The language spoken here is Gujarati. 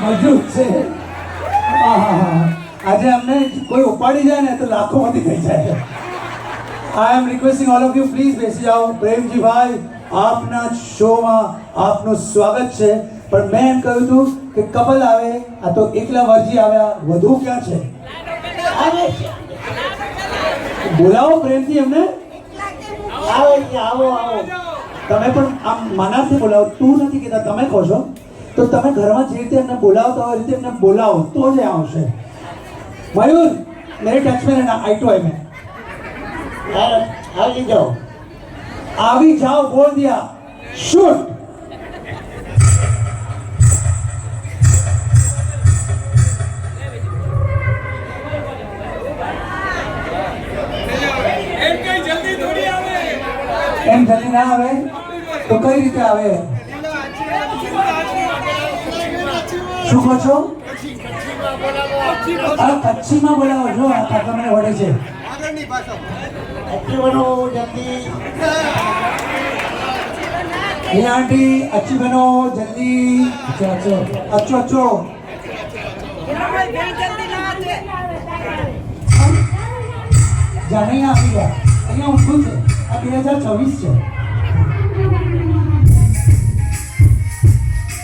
મજબૂત છે. આજે અમને કોઈ ઉપાડી જાય ને તો લાખોમાંથી થઈ જાય. I am requesting all of you please બેસી જાઓ. પ્રેમજીભાઈ, આપના શોમાં આપનું સ્વાગત છે. પણ મેં એમ કહ્યું હતું કે કપલ આવે, આ તો એકલા વરજી આવ્યા, વધુ ક્યાં છે? બોલાવો પ્રેમથી એમને. આવો આવો આવો. તમે પણ આમ મનાથી બોલાવો, તું નથી કહેતા, તમે કહો છો. તો તમે ઘરમાં જે રીતે એમને બોલાવતા હોય રીતે એમને બોલાવો તો જ આવશે. મયુર, मेरे टच में रहना, आई टू आई में. આવી જાઓ. આવી જાઓ બોલ દિયા. શૂટ. એમ જલ્દી ના આવે તો કઈ રીતે આવે? શું કહો છો? કચ્છીમાં બોલાવો છો. આ કાકા મને વડે છે. अच्छी बनो जल्दी. ये आंटी अच्छी बनो जल्दी. अच्छो अच्छो अच्छो. જાણે આપી ગયા. અહીંયા ઊંધું છે. આ 2026 છે.